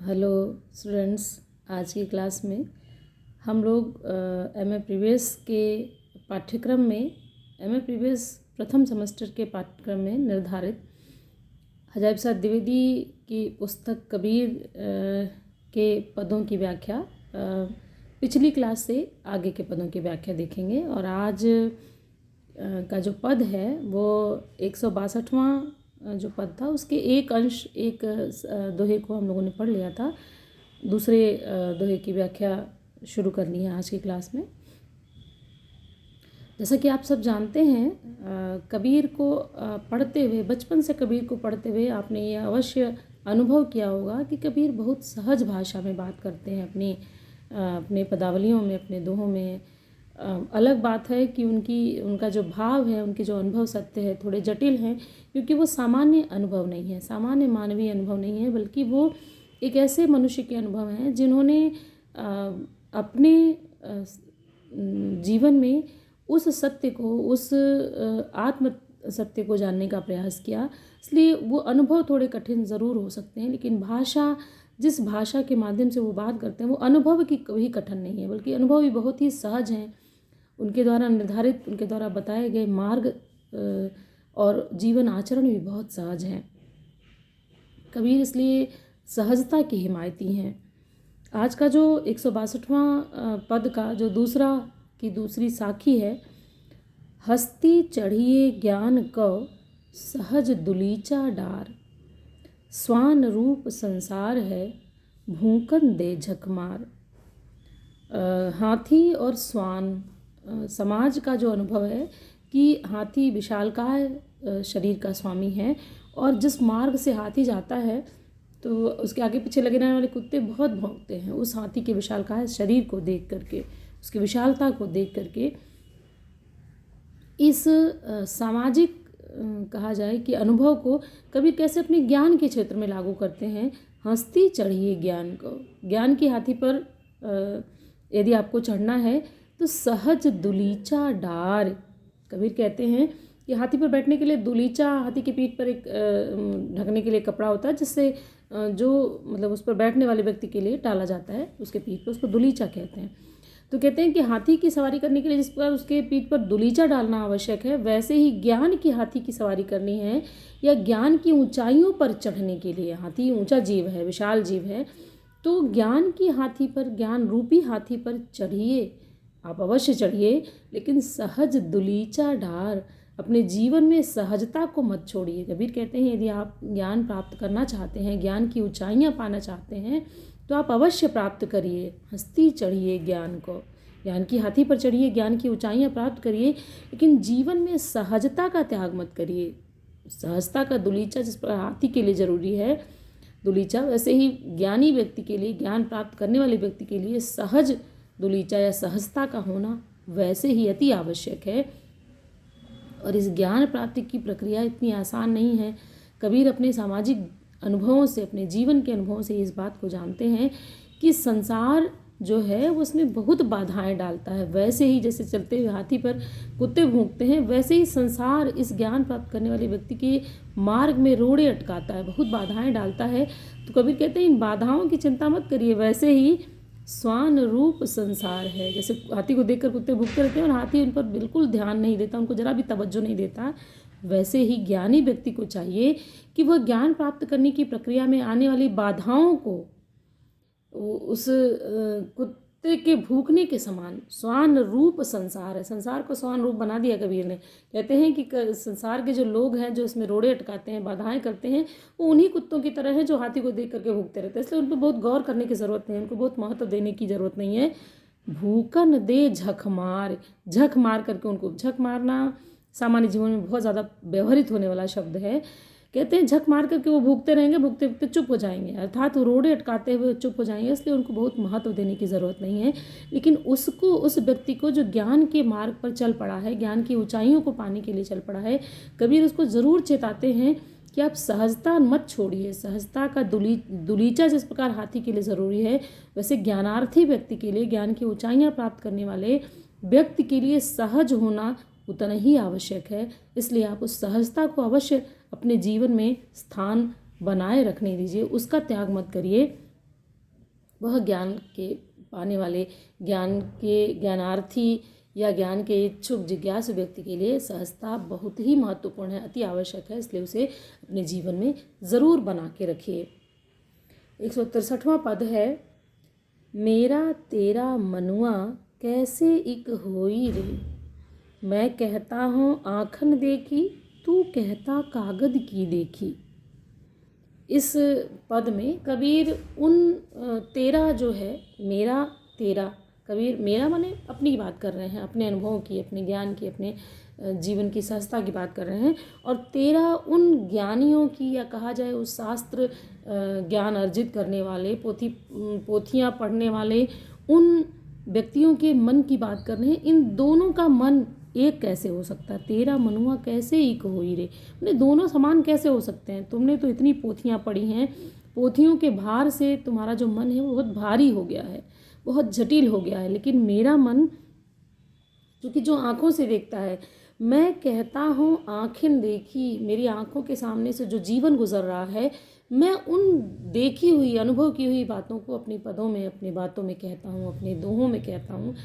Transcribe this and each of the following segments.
Hello students, आज की class में हम लोग एमए प्रीवियस के पाठ्यक्रम में एमए प्रीवियस प्रथम सेमेस्टर के पाठ्यक्रम में निर्धारित हजारी प्रसाद द्विवेदी की पुस्तक कबीर के पदों की व्याख्या पिछली क्लास से आगे के पदों की व्याख्या देखेंगे। और आज का जो पद है वो 162वां जो पद था उसके एक अंश एक दोहे को हम लोगों ने पढ़ लिया था। दूसरे दोहे की व्याख्या शुरू करनी है आज की क्लास में। जैसा कि आप सब जानते हैं, कबीर को पढ़ते हुए, बचपन से कबीर को पढ़ते हुए आपने ये अवश्य अनुभव किया होगा कि कबीर बहुत सहज भाषा में बात करते हैं अपने पदावलियों में, अपने दोहों में। अलग बात है कि उनका जो भाव है, उनके जो अनुभव सत्य है, थोड़े जटिल हैं, क्योंकि वो सामान्य अनुभव नहीं है, सामान्य मानवीय अनुभव नहीं है, बल्कि वो एक ऐसे मनुष्य के अनुभव हैं जिन्होंने अपने जीवन में उस सत्य को, उस आत्म सत्य को जानने का प्रयास किया। इसलिए वो अनुभव थोड़े कठिन ज़रूर हो सकते हैं, लेकिन भाषा, जिस भाषा के माध्यम से वो बात करते हैं, वो अनुभव की कभी कठिन नहीं है, बल्कि अनुभव भी बहुत ही सहज हैं। उनके द्वारा निर्धारित, उनके द्वारा बताए गए मार्ग और जीवन आचरण भी बहुत सहज हैं। कबीर इसलिए सहजता के हिमायती हैं। आज का जो 162वां पद का जो दूसरी साखी है, हस्ती चढ़िए ज्ञान कव सहज दुलीचा डार, स्वान रूप संसार है भूकन दे झकमार। हाथी और स्वान समाज का जो अनुभव है कि हाथी विशालकाय शरीर का स्वामी है, और जिस मार्ग से हाथी जाता है तो उसके आगे पीछे लगे रहने वाले कुत्ते बहुत भौंकते हैं उस हाथी के विशालकाय शरीर को देख करके, उसकी विशालता को देख करके। इस सामाजिक कहा जाए कि अनुभव को कबीर कैसे अपने ज्ञान के क्षेत्र में लागू करते हैं। हस्ती चढ़िए ज्ञान को, ज्ञान की हाथी पर यदि आपको चढ़ना है तो सहज दुलीचा डार। कबीर कहते हैं कि हाथी पर बैठने के लिए दुलीचा, हाथी की पीठ पर एक ढकने के लिए कपड़ा होता है, जिससे जो मतलब उस पर बैठने वाले व्यक्ति के लिए डाला जाता है उसके पीठ पर, उसको दुलीचा कहते हैं। तो कहते हैं कि हाथी की सवारी करने के लिए जिस प्रकार उसके पीठ पर दुलीचा डालना आवश्यक है, वैसे ही ज्ञान की हाथी की सवारी करनी है, या ज्ञान की ऊंचाइयों पर चढ़ने के लिए। हाथी ऊंचा जीव है, विशाल जीव है, तो ज्ञान की हाथी पर, ज्ञान रूपी हाथी पर चढ़िए, आप अवश्य चढ़िए, लेकिन सहज दुलीचा डार, अपने जीवन में सहजता को मत छोड़िए। कबीर कहते हैं यदि आप ज्ञान प्राप्त करना चाहते हैं, ज्ञान की ऊंचाइयां पाना चाहते हैं, तो आप अवश्य प्राप्त करिए। हस्ती चढ़िए ज्ञान को, ज्ञान की हाथी पर चढ़िए, ज्ञान की ऊंचाइयां प्राप्त करिए, लेकिन जीवन में सहजता का त्याग मत करिए। सहजता का दुलीचा जिस पर हाथी के लिए जरूरी है, दुलीचा, वैसे ही ज्ञानी व्यक्ति के लिए, ज्ञान प्राप्त करने वाले व्यक्ति के लिए सहज दुलीचा या सहजता का होना वैसे ही अति आवश्यक है। और इस ज्ञान प्राप्ति की प्रक्रिया इतनी आसान नहीं है। कबीर अपने सामाजिक अनुभवों से, अपने जीवन के अनुभवों से इस बात को जानते हैं कि संसार जो है वो उसमें बहुत बाधाएं डालता है। वैसे ही जैसे चलते हुए हाथी पर कुत्ते भौंकते हैं, वैसे ही संसार इस ज्ञान प्राप्त करने वाले व्यक्ति के मार्ग में रोड़े अटकाता है, बहुत बाधाएं डालता है। तो कबीर कहते हैं इन बाधाओं की चिंता मत करिए, वैसे ही स्वान रूप संसार है। जैसे हाथी को देखकर कुत्ते भूखते रहते हैं और हाथी उन पर बिल्कुल ध्यान नहीं देता, उनको जरा भी तवज्जो नहीं देता, वैसे ही ज्ञानी व्यक्ति को चाहिए कि वह ज्ञान प्राप्त करने की प्रक्रिया में आने वाली बाधाओं को उस कुत्ते के भूखने के समान, स्वान रूप संसार है, संसार को स्वान रूप बना दिया कबीर ने। कहते हैं कि संसार के जो लोग हैं, जो इसमें रोड़े अटकाते हैं, बाधाएं करते हैं, वो उन्हीं कुत्तों की तरह हैं जो हाथी को देख करके भूखते रहते हैं। इसलिए उन पर बहुत गौर करने की ज़रूरत नहीं है, उनको बहुत महत्व देने की ज़रूरत नहीं है। भूकन दे झक मार, झक मार करके उनको, झक मारना सामान्य जीवन में बहुत ज़्यादा व्यवहृत होने वाला शब्द है। कहते हैं झक मार करके वो भूखते रहेंगे, भूखते भूखते चुप हो जाएंगे, अर्थात वो रोड़े अटकाते हुए चुप हो जाएंगे। इसलिए उनको बहुत महत्व देने की ज़रूरत नहीं है। लेकिन उसको, उस व्यक्ति को जो ज्ञान के मार्ग पर चल पड़ा है, ज्ञान की ऊंचाइयों को पाने के लिए चल पड़ा है, कबीर उसको ज़रूर चेताते हैं कि आप सहजता मत छोड़िए। सहजता का दुलीचा जिस प्रकार हाथी के लिए ज़रूरी है, वैसे ज्ञानार्थी व्यक्ति के लिए, ज्ञान की ऊंचाइयाँ प्राप्त करने वाले व्यक्ति के लिए सहज होना उतना ही आवश्यक है। इसलिए आप उस सहजता को अवश्य अपने जीवन में स्थान बनाए रखने दीजिए, उसका त्याग मत करिए। वह ज्ञान के पाने वाले, ज्ञान के ज्ञानार्थी या ज्ञान के इच्छुक जिज्ञासु व्यक्ति के लिए सहजता बहुत ही महत्वपूर्ण है, अति आवश्यक है। इसलिए उसे अपने जीवन में ज़रूर बना के रखिए। 163वां पद है, मेरा तेरा मनुआ कैसे इक होई रे, मैं कहता हूँ आँखन देखी, तू कहता कागद की देखी। इस पद में कबीर तेरा जो है, मेरा तेरा, कबीर मेरा माने अपनी बात कर रहे हैं, अपने अनुभवों की, अपने ज्ञान की, अपने जीवन की सहजता की बात कर रहे हैं। और तेरा उन ज्ञानियों की, या कहा जाए उस शास्त्र ज्ञान अर्जित करने वाले, पोथियाँ पढ़ने वाले उन व्यक्तियों के मन की बात कर रहे हैं। इन दोनों का मन एक कैसे हो सकता है? तेरा मनुआ कैसे एक होई रे, मैंने दोनों समान कैसे हो सकते हैं? तुमने तो इतनी पोथियाँ पढ़ी हैं, पोथियों के भार से तुम्हारा जो मन है वो बहुत भारी हो गया है, बहुत जटिल हो गया है। लेकिन मेरा मन क्योंकि जो आँखों से देखता है, मैं कहता हूँ आँखें देखी, मेरी आँखों के सामने से जो जीवन गुजर रहा है, मैं उन देखी हुई, अनुभव की हुई बातों को अपने पदों में, अपनी बातों में कहता हूँ, अपने दोहों में कहता हूँ,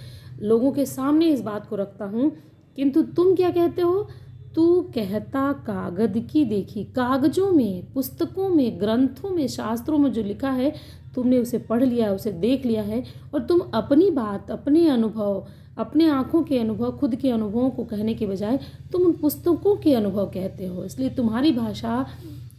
लोगों के सामने इस बात को रखता हूँ। किंतु तुम क्या कहते हो? तू कहता कागद की देखी, कागजों में, पुस्तकों में, ग्रंथों में, शास्त्रों में जो लिखा है तुमने उसे पढ़ लिया, उसे देख लिया है, और तुम अपनी बात, अपने अनुभव, अपने आँखों के अनुभव, खुद के अनुभवों को कहने के बजाय तुम उन पुस्तकों के अनुभव कहते हो। इसलिए तुम्हारी भाषा,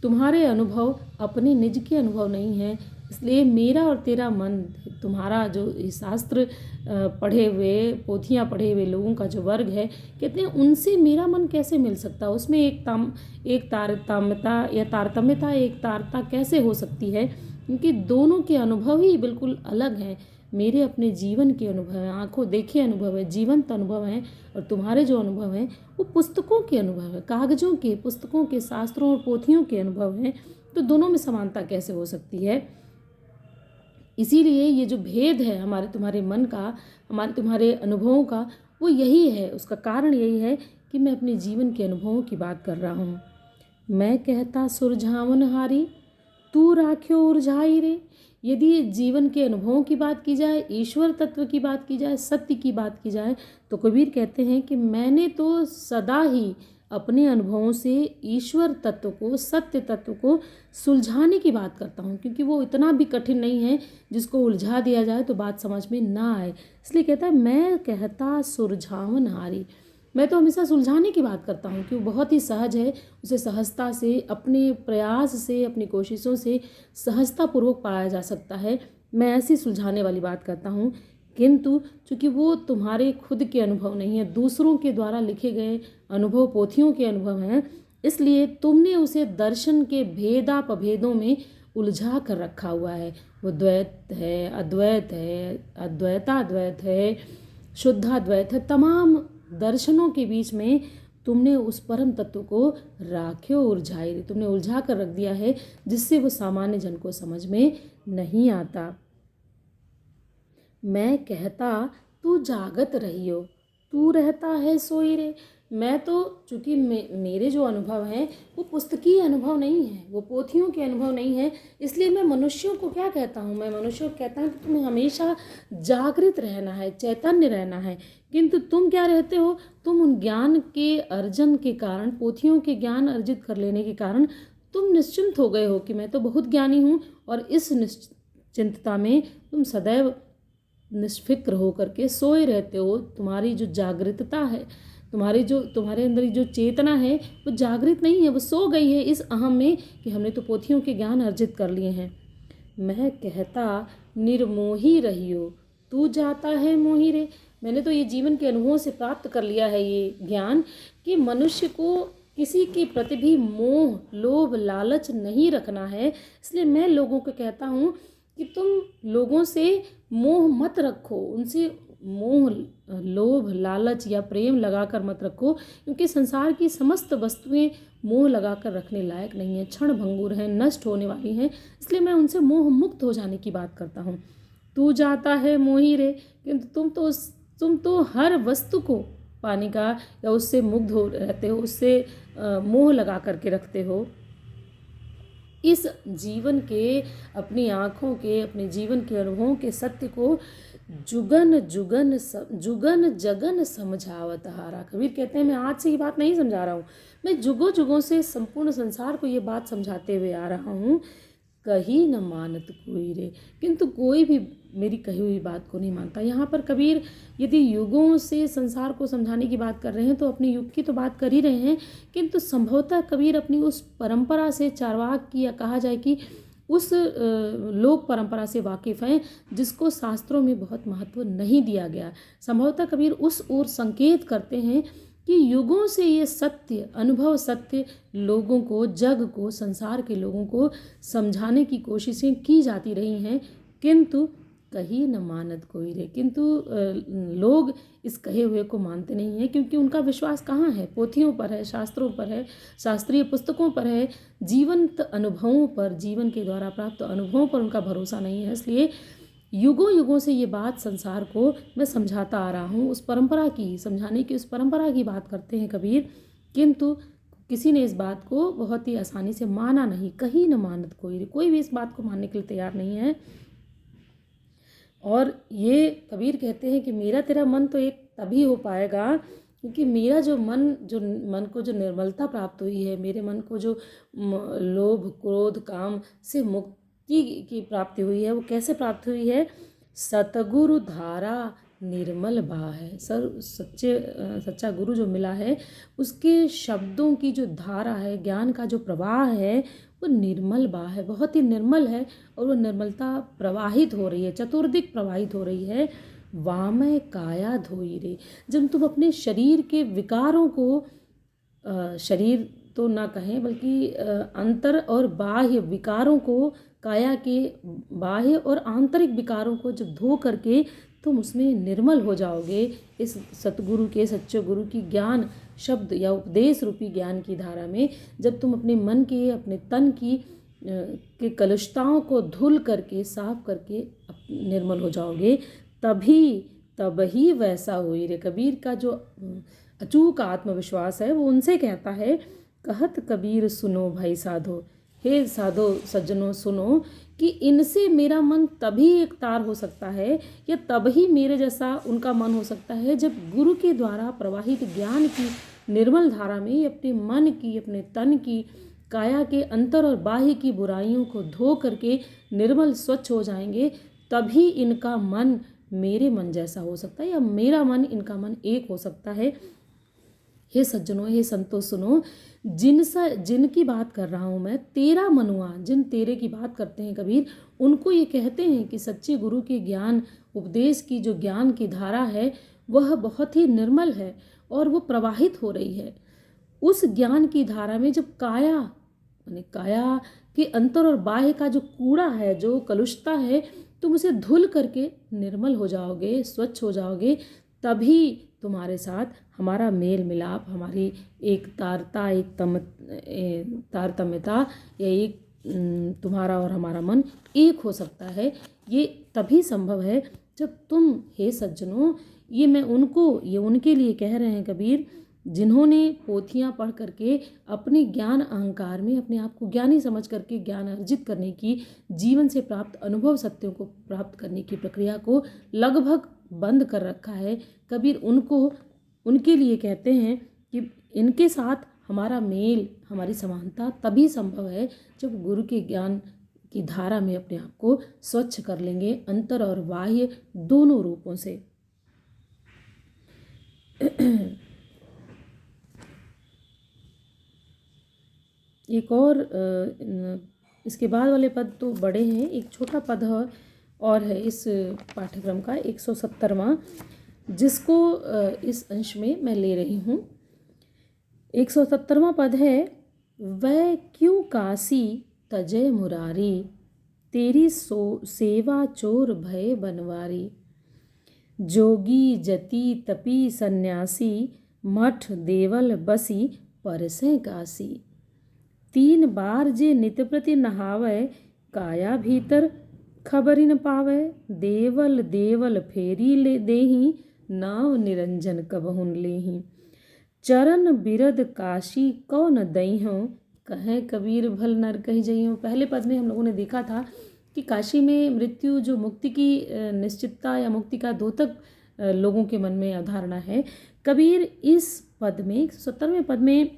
तुम्हारे अनुभव अपने निज के अनुभव नहीं है। इसलिए मेरा और तेरा मन, तुम्हारा जो शास्त्र पढ़े हुए, पोथियाँ पढ़े हुए लोगों का जो वर्ग है, कहते हैं उनसे मेरा मन कैसे मिल सकता है? उसमें एक तारतम्यता या तारतम्यता, एक तारता कैसे हो सकती है? क्योंकि दोनों के अनुभव ही बिल्कुल अलग हैं। मेरे अपने जीवन के अनुभव हैं, आंखों देखे अनुभव है, जीवंत अनुभव हैं, और तुम्हारे जो अनुभव हैं वो पुस्तकों के अनुभव है, कागजों के, पुस्तकों के, शास्त्रों और पोथियों के अनुभव हैं। तो दोनों में समानता कैसे हो सकती है? इसीलिए ये जो भेद है हमारे तुम्हारे मन का, हमारे तुम्हारे अनुभवों का, वो यही है। उसका कारण यही है कि मैं अपने जीवन के अनुभवों की बात कर रहा हूँ। मैं कहता सुरझावन हारी, तू राख्यो उरझाई रे। यदि जीवन के अनुभवों की बात की जाए, ईश्वर तत्व की बात की जाए, सत्य की बात की जाए, तो कबीर कहते हैं कि मैंने तो सदा ही अपने अनुभवों से ईश्वर तत्व को, सत्य तत्व को सुलझाने की बात करता हूँ, क्योंकि वो इतना भी कठिन नहीं है जिसको उलझा दिया जाए तो बात समझ में ना आए। इसलिए कहता है मैं कहता सुरझावन हारी, मैं तो हमेशा सुलझाने की बात करता हूँ कि वो बहुत ही सहज है, उसे सहजता से, अपने प्रयास से, अपनी कोशिशों से सहजतापूर्वक पाया जा सकता है। मैं ऐसी सुलझाने वाली बात करता हूँ। किंतु चूँकि वो तुम्हारे खुद के अनुभव नहीं है, दूसरों के द्वारा लिखे गए अनुभव, पोथियों के अनुभव हैं, इसलिए तुमने उसे दर्शन के भेदापभेदों में उलझा कर रखा हुआ है। वो द्वैत है, अद्वैत है, अद्वैताद्वैत है, शुद्धाद्वैत है, तमाम दर्शनों के बीच में तुमने उस परम तत्व को राख्यो उलझाई, तुमने उलझा कर रख दिया है, जिससे वो सामान्य जन को समझ में नहीं आता। मैं कहता तू जागत रहियो, तू रहता है सोई रे। मैं तो चूँकि मेरे जो अनुभव हैं वो पुस्तकीय अनुभव नहीं है, वो पोथियों के अनुभव नहीं है, इसलिए मैं मनुष्यों को क्या कहता हूँ? मैं मनुष्यों को कहता हूँ कि तुम्हें हमेशा जागृत रहना है, चैतन्य रहना है। किंतु तुम क्या रहते हो? तुम उन ज्ञान के अर्जन के कारण, पोथियों के ज्ञान अर्जित कर लेने के कारण तुम निश्चिंत हो गए हो कि मैं तो बहुत ज्ञानी हूँ, और इस निश्चिंतता में तुम सदैव निष्फिक्र होकर के सोए रहते हो। तुम्हारी जो जागृतता है, तुम्हारे अंदर जो चेतना है वो जागृत नहीं है, वो सो गई है इस अहम में कि हमने तो पोथियों के ज्ञान अर्जित कर लिए हैं। मैं कहता निर्मोही रहियो, तू जाता है मोही रे। मैंने तो ये जीवन के अनुभवों से प्राप्त कर लिया है ये ज्ञान कि मनुष्य को किसी के प्रति भी मोह, लोभ, लालच नहीं रखना है। इसलिए मैं लोगों को कहता हूँ कि तुम लोगों से मोह मत रखो, उनसे मोह, लोभ, लालच या प्रेम लगाकर मत रखो, क्योंकि संसार की समस्त वस्तुएं मोह लगाकर रखने लायक नहीं है, क्षण भंगुर हैं, नष्ट होने वाली हैं। इसलिए मैं उनसे मोह मुक्त हो जाने की बात करता हूँ। तू जाता है मोही रे, किंतु तुम तो हर वस्तु को पाने का या उससे मुग्ध हो रहते हो, उससे मोह लगा करके रखते हो। इस जीवन के, अपनी आँखों के, अपने जीवन के अनुभवों के सत्य को जुगन जगन समझावत हारा। कबीर कहते हैं मैं आज से ये बात नहीं समझा रहा हूँ, मैं जुगों जुगों से संपूर्ण संसार को ये बात समझाते हुए आ रहा हूँ। कही न मानत कोई रे, किंतु कोई भी मेरी कही हुई बात को नहीं मानता। यहाँ पर कबीर यदि युगों से संसार को समझाने की बात कर रहे हैं तो अपने युग की तो बात कर ही रहे हैं, किंतु संभवतः कबीर अपनी उस परंपरा से, चारवाक की या कहा जाए कि उस लोक परंपरा से वाकिफ़ हैं जिसको शास्त्रों में बहुत महत्व नहीं दिया गया। संभवतः कबीर उस ओर संकेत करते हैं कि युगों से ये सत्य, अनुभव सत्य लोगों को, जग को, संसार के लोगों को समझाने की कोशिशें की जाती रही हैं, किंतु कही न मानत कोई रे, किंतु लोग इस कहे हुए को मानते नहीं हैं, क्योंकि उनका विश्वास कहाँ है? पोथियों पर है, शास्त्रों पर है, शास्त्रीय पुस्तकों पर है, जीवंत अनुभवों पर, जीवन के द्वारा प्राप्त अनुभवों पर उनका भरोसा नहीं है। इसलिए युगों युगों से ये बात संसार को मैं समझाता आ रहा हूँ, उस परंपरा की, समझाने की उस परंपरा की बात करते हैं कबीर, किंतु किसी ने इस बात को बहुत ही आसानी से माना नहीं। कही न मानत कोई भी इस बात को मानने के लिए तैयार नहीं है। और ये कबीर कहते हैं कि मेरा तेरा मन तो एक तभी हो पाएगा क्योंकि मेरा जो मन को जो निर्मलता प्राप्त हुई है, मेरे मन को जो लोभ क्रोध काम से मुक्ति की प्राप्ति हुई है, वो कैसे प्राप्त हुई है? सतगुरु धारा निर्मल बहा है। सच्चा गुरु जो मिला है उसके शब्दों की जो धारा है, ज्ञान का जो प्रवाह है, वो निर्मल बहा है, बहुत ही निर्मल है। और वो निर्मलता प्रवाहित हो रही है, चतुर्दिक प्रवाहित हो रही है। वामय काया धोई रे, जब तुम अपने शरीर के विकारों को, शरीर तो ना कहें बल्कि अंतर और बाह्य विकारों को, काया के बाह्य और आंतरिक विकारों को जब धो करके तुम उसमें निर्मल हो जाओगे, इस सतगुरु के, सच्चे गुरु की ज्ञान शब्द या उपदेश रूपी ज्ञान की धारा में जब तुम अपने मन के, अपने तन की के कलुषताओं को धुल करके, साफ करके निर्मल हो जाओगे, तभी वैसा हुई रे। कबीर का जो अचूक आत्मविश्वास है वो उनसे कहता है, कहत कबीर सुनो भाई साधो, हे साधो सज्जनों सुनो, कि इनसे मेरा मन तभी एक तार हो सकता है या तभी मेरे जैसा उनका मन हो सकता है जब गुरु के द्वारा प्रवाहित ज्ञान की निर्मल धारा में अपने मन की, अपने तन की, काया के अंतर और बाह्य की बुराइयों को धो करके निर्मल स्वच्छ हो जाएंगे, तभी इनका मन मेरे मन जैसा हो सकता है या मेरा मन इनका मन एक हो सकता है। हे सज्जनों, हे संतों सुनो, जिनकी बात कर रहा हूँ मैं, तेरा मनुआ, जिन तेरे की बात करते हैं कबीर, उनको ये कहते हैं कि सच्चे गुरु के ज्ञान उपदेश की जो ज्ञान की धारा है वह बहुत ही निर्मल है और वो प्रवाहित हो रही है। उस ज्ञान की धारा में जब काया के अंतर और बाह्य का जो कूड़ा है, जो कलुषता है, तुम उसे धुल करके निर्मल हो जाओगे, स्वच्छ हो जाओगे, तभी तुम्हारे साथ हमारा मेल मिलाप, हमारी एक तारतम्यता या एक तुम्हारा और हमारा मन एक हो सकता है। ये तभी संभव है जब तुम, हे सज्जनों, ये उनके लिए कह रहे हैं कबीर, जिन्होंने पोथियाँ पढ़ करके अपने ज्ञान अहंकार में अपने आप को ज्ञानी समझ करके ज्ञान अर्जित करने की, जीवन से प्राप्त अनुभव सत्यों को प्राप्त करने की प्रक्रिया को लगभग बंद कर रखा है। कबीर उनके लिए कहते हैं कि इनके साथ हमारा मेल, हमारी समानता तभी संभव है जब गुरु के ज्ञान की धारा में अपने आप को स्वच्छ कर लेंगे, अंतर और बाह्य दोनों रूपों से। एक और इसके बाद वाले पद तो बड़े हैं, एक छोटा पद और है इस पाठ्यक्रम का 170वां, जिसको इस अंश में मैं ले रही हूँ। 170वां पद है, वह क्यों काशी तजय मुरारी, तेरी सेवा चोर भय बनवारी, जोगी जति तपी सन्यासी, मठ देवल बसी परसें काशी, 3 बार जे नित प्रति नहावै, काया भीतर खबरि न पावै, देवल फेरी ले देही, नाव निरंजन कबहुन लेही, चरण बिरद काशी कौ न दइहँ, कहें कबीर भल नर कहीं जइयो। पहले पद में हम लोगों ने देखा था कि काशी में मृत्यु जो मुक्ति की निश्चितता या मुक्ति का द्योतक लोगों के मन में अवधारणा है। कबीर इस पद में 170वें पद में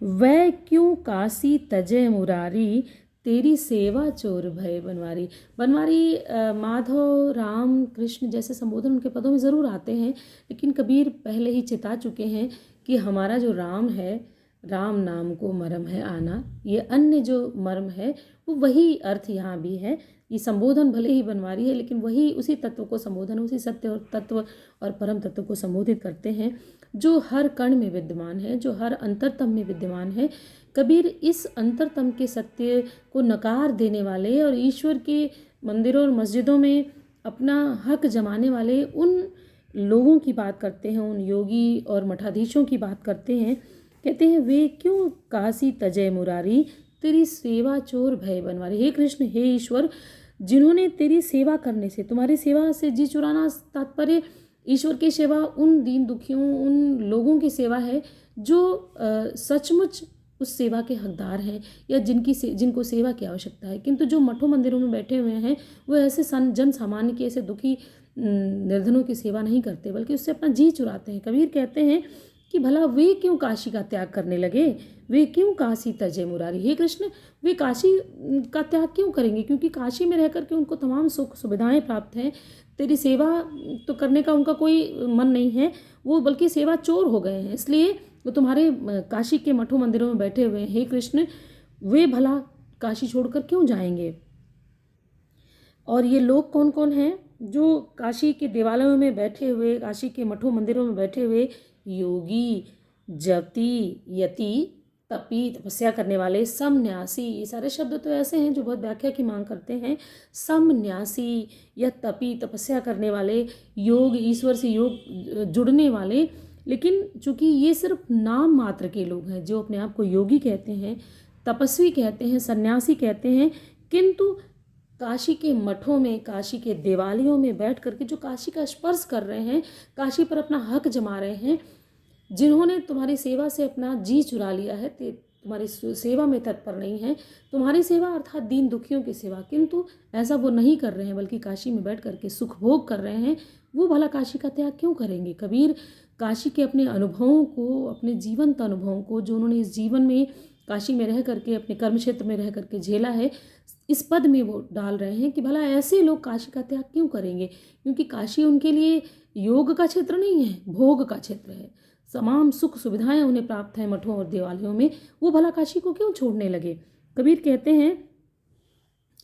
वै क्यों काशी तजय मुरारी तेरी सेवा चोर भय बनवारी। बनवारी माधव राम कृष्ण जैसे संबोधन उनके पदों में ज़रूर आते हैं, लेकिन कबीर पहले ही चिता चुके हैं कि हमारा जो राम है, राम नाम को मर्म है आना। ये अन्य जो मर्म है वो वही अर्थ यहाँ भी है। ये संबोधन भले ही बनवारी है, लेकिन वही उसी तत्व को संबोधन, उसी सत्य और तत्व और परम तत्व को संबोधित करते हैं जो हर कण में विद्यमान है, जो हर अंतरतम में विद्यमान है। कबीर इस अंतरतम के सत्य को नकार देने वाले और ईश्वर के मंदिरों और मस्जिदों में अपना हक जमाने वाले उन लोगों की बात करते हैं, उन योगी और मठाधीशों की बात करते हैं। कहते हैं वे क्यों काशी तजय मुरारी तेरी सेवा चोर भय बनवारी। हे कृष्ण, हे ईश्वर, जिन्होंने तेरी सेवा करने से, तुम्हारी सेवा से जी चुराना तात्पर्य ईश्वर की सेवा उन दीन दुखियों, उन लोगों की सेवा है जो सचमुच उस सेवा के हकदार हैं या जिनको सेवा की आवश्यकता है। किंतु जो मठों मंदिरों में बैठे हुए हैं वो ऐसे जन सामान्य के, ऐसे दुखी निर्धनों की सेवा नहीं करते, बल्कि उससे अपना जी चुराते हैं। कबीर कहते हैं कि भला वे क्यों काशी का त्याग करने लगे, वे क्यों काशी तजे मुरारी। हे कृष्ण, वे काशी का त्याग क्यों करेंगे, क्योंकि काशी में रह करके उनको तमाम सुख सुविधाएं प्राप्त हैं। तेरी सेवा तो करने का उनका कोई मन नहीं है, वो बल्कि सेवा चोर हो गए हैं, इसलिए वो तुम्हारे काशी के मठों मंदिरों में बैठे हुए हैं। हे कृष्ण, वे भला काशी छोड़कर क्यों जाएंगे। और ये लोग कौन कौन हैं जो काशी के देवालयों में बैठे हुए, काशी के मठों मंदिरों में बैठे हुए योगी, जपी, यति, तपी, तपस्या करने वाले, समन्यासी। ये सारे शब्द तो ऐसे हैं जो बहुत व्याख्या की मांग करते हैं। समन्यासी या तपी, तपस्या करने वाले, योग, ईश्वर से योग जुड़ने वाले। लेकिन चूंकि ये सिर्फ नाम मात्र के लोग हैं जो अपने आप को योगी कहते हैं, तपस्वी कहते हैं, सन्यासी कहते हैं, किंतु काशी के मठों में, काशी के देवालयों में बैठ करके जो काशी का स्पर्श कर रहे हैं, काशी पर अपना हक जमा रहे हैं, जिन्होंने तुम्हारी सेवा से अपना जी चुरा लिया है, तुम्हारी सेवा में तत्पर नहीं है, तुम्हारी सेवा अर्थात दीन दुखियों की सेवा, किंतु ऐसा वो नहीं कर रहे हैं बल्कि काशी में बैठ करके सुख भोग कर रहे हैं, वो भला काशी का त्याग क्यों करेंगे। कबीर काशी के अपने अनुभवों को, अपने जीवंत अनुभवों को, जो उन्होंने इस जीवन में काशी में रह करके, अपने कर्म क्षेत्र में रह करके झेला है, इस पद में वो डाल रहे हैं कि भला ऐसे लोग काशी का त्याग क्यों करेंगे, क्योंकि काशी उनके लिए योग का क्षेत्र नहीं है, भोग का क्षेत्र है। तमाम सुख सुविधाएं उन्हें प्राप्त हैं मठों और देवालयों में, वो भला काशी को क्यों छोड़ने लगे। कबीर कहते हैं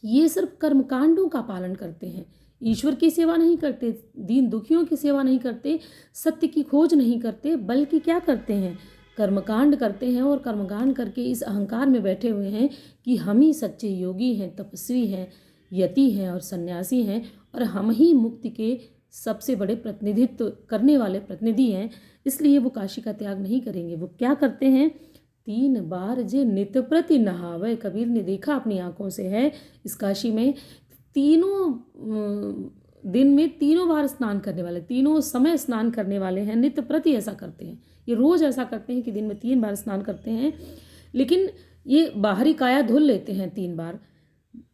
ये सिर्फ कर्मकांडों का पालन करते हैं, ईश्वर की सेवा नहीं करते, दीन दुखियों की सेवा नहीं करते, सत्य की खोज नहीं करते, बल्कि क्या करते हैं, कर्मकांड करते हैं। और कर्मकांड करके इस अहंकार में बैठे हुए हैं कि हम ही सच्चे योगी हैं, तपस्वी हैं, यति हैं और सन्यासी हैं, और हम ही मुक्ति के सबसे बड़े प्रतिनिधित्व करने वाले प्रतिनिधि हैं, इसलिए वो काशी का त्याग नहीं करेंगे। वो क्या करते हैं, 3 बार जे नित प्रति नहावे। कबीर ने देखा अपनी आंखों से है इस काशी में, तीनों दिन में 3 बार स्नान करने वाले, तीनों समय स्नान करने वाले हैं, नित्य प्रति ऐसा करते हैं। ये रोज़ ऐसा करते हैं कि दिन में 3 बार स्नान करते हैं, लेकिन ये बाहरी काया धुल लेते हैं 3 बार।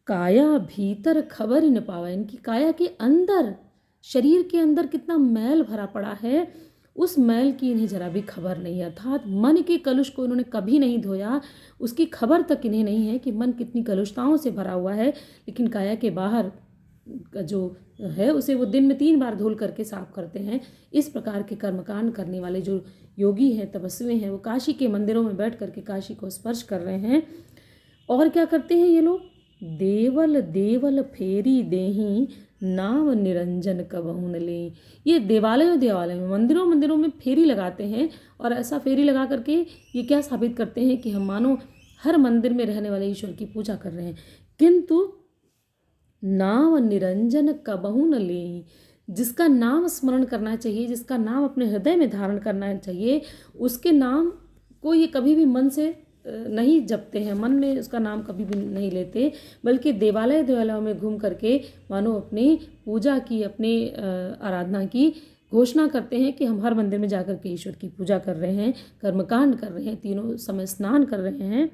काया भीतर खबर ही न पावा, इनकी काया के अंदर, शरीर के अंदर कितना मैल भरा पड़ा है, उस मैल की इन्हें जरा भी खबर नहीं है। अर्थात मन के कलुष को इन्होंने कभी नहीं धोया, उसकी खबर तक इन्हें नहीं है कि मन कितनी कलुषताओं से भरा हुआ है। लेकिन काया के बाहर का जो है उसे वो दिन में 3 बार धुल करके साफ करते हैं। इस प्रकार के कर्मकांड करने वाले जो योगी हैं, तपस्वी हैं, वो काशी के मंदिरों में बैठ करके काशी को स्पर्श कर रहे हैं। और क्या करते हैं ये लोग, देवल देवल फेरी देही नाम निरंजन कबहू न ले। ये देवालयों में, मंदिरों में फेरी लगाते हैं, और ऐसा फेरी लगा करके ये क्या साबित करते हैं कि हम मानो हर मंदिर में रहने वाले ईश्वर की पूजा कर रहे हैं, किंतु नाम निरंजन कबहू न ले। जिसका नाम स्मरण करना चाहिए, जिसका नाम अपने हृदय में धारण करना चाहिए, उसके नाम को ये कभी भी मन से नहीं जपते हैं, मन में उसका नाम कभी भी नहीं लेते, बल्कि देवालयों में घूम करके मानो अपनी पूजा की, अपनी आराधना की घोषणा करते हैं कि हम हर मंदिर में जाकर के ईश्वर की पूजा कर रहे हैं, कर्मकांड कर रहे हैं, तीनों समय स्नान कर रहे हैं।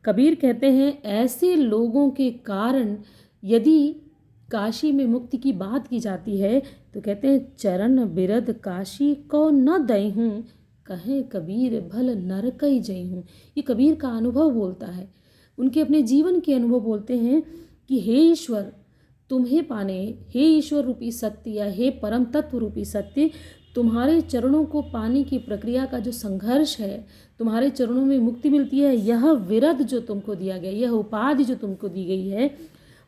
कबीर कहते हैं ऐसे लोगों के कारण यदि काशी में मुक्ति की बात की जाती है तो कहते हैं चरण बिरद काशी को न दई हूँ, कहें कबीर भल नरकई जई हूँ। ये कबीर का अनुभव बोलता है, उनके अपने जीवन के अनुभव बोलते हैं कि हे ईश्वर तुम्हें पाने, हे ईश्वर रूपी सत्य या हे परम तत्व रूपी सत्य, तुम्हारे चरणों को पाने की प्रक्रिया का जो संघर्ष है, तुम्हारे चरणों में मुक्ति मिलती है, यह विरध जो तुमको दिया गया, यह उपाधि जो तुमको दी गई है,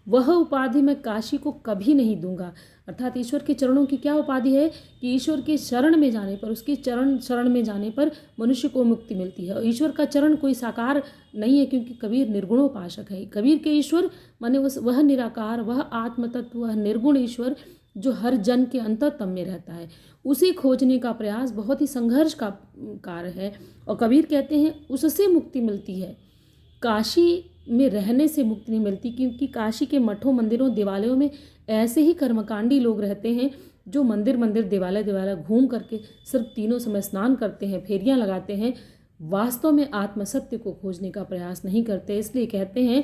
वह उपाधि मैं काशी को कभी नहीं दूंगा। अर्थात ईश्वर के चरणों की क्या उपाधि है कि ईश्वर के शरण में जाने पर, उसके शरण में जाने पर मनुष्य को मुक्ति मिलती है। और ईश्वर का चरण कोई साकार नहीं है, क्योंकि कबीर निर्गुणोपासक है। कबीर के ईश्वर माने वह निराकार, वह आत्मतत्व, वह निर्गुण ईश्वर जो हर जन के अंतरतम में रहता है, उसे खोजने का प्रयास बहुत ही संघर्ष का कार्य है। और कबीर कहते हैं उससे मुक्ति मिलती है, काशी में रहने से मुक्ति नहीं मिलती। क्योंकि काशी के मठों, मंदिरों, देवालयों में ऐसे ही कर्मकांडी लोग रहते हैं जो मंदिर मंदिर, देवालय देवालय घूम करके सिर्फ तीनों समय स्नान करते हैं, फेरियां लगाते हैं, वास्तव में आत्मसत्य को खोजने का प्रयास नहीं करते। इसलिए कहते हैं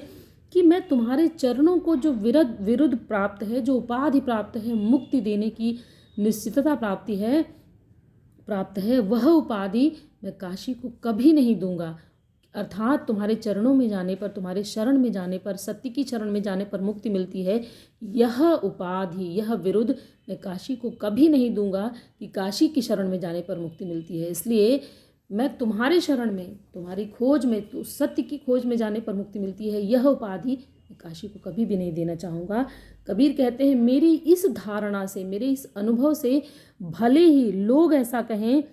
कि मैं तुम्हारे चरणों को जो विरुद्ध प्राप्त है, जो उपाधि प्राप्त है, मुक्ति देने की निश्चितता प्राप्त है, वह उपाधि मैं काशी को कभी नहीं दूंगा। अर्थात तुम्हारे चरणों में जाने पर, तुम्हारे शरण में जाने पर, सत्य की शरण में जाने पर मुक्ति मिलती है। यह उपाधि, यह विरुद्ध मैं काशी को कभी नहीं दूंगा कि काशी की शरण में जाने पर मुक्ति मिलती है। इसलिए मैं तुम्हारे शरण में, तुम्हारी खोज में, तो सत्य की खोज में जाने पर मुक्ति मिलती है, यह उपाधि मैं काशी को कभी भी नहीं देना चाहूँगा। कबीर कहते हैं मेरी इस धारणा से, मेरे इस अनुभव से भले ही लोग ऐसा कहें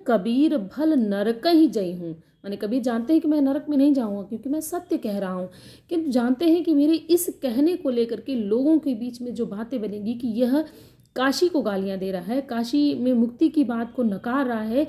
कबीर भल नरक ही जई हूँ। माने कबीर जानते हैं कि मैं नरक में नहीं जाऊँगा, क्योंकि मैं सत्य कह रहा हूँ, किंतु जानते हैं कि मेरे इस कहने को लेकर के लोगों के बीच में जो बातें बनेंगी कि यह काशी को गालियाँ दे रहा है, काशी में मुक्ति की बात को नकार रहा है,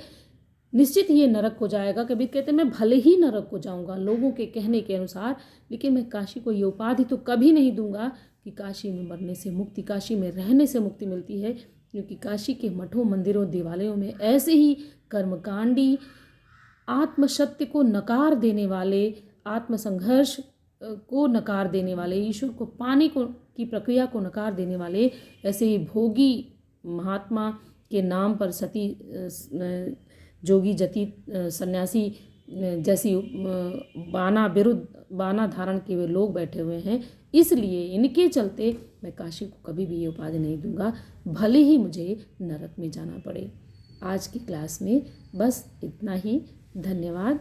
निश्चित ही ये नरक हो जाएगा। कबीर कहते हैं मैं भले ही नरक हो जाऊंगा लोगों के कहने के अनुसार, लेकिन मैं काशी को ये उपाधि तो कभी नहीं दूंगा कि काशी में मरने से मुक्ति, काशी में रहने से मुक्ति मिलती है। क्योंकि काशी के मठों, मंदिरों, देवालयों में ऐसे ही कर्मकांडी, आत्मसत्य को नकार देने वाले, आत्मसंघर्ष को नकार देने वाले, ईश्वर को पाने को की प्रक्रिया को नकार देने वाले, ऐसे ही भोगी महात्मा के नाम पर सती, जोगी, जति, सन्यासी जैसी बाना धारण किए हुए लोग बैठे हुए हैं। इसलिए इनके चलते मैं काशी को कभी भी ये उपाधि नहीं दूंगा, भले ही मुझे नरक में जाना पड़े। आज की क्लास में बस इतना ही। धन्यवाद।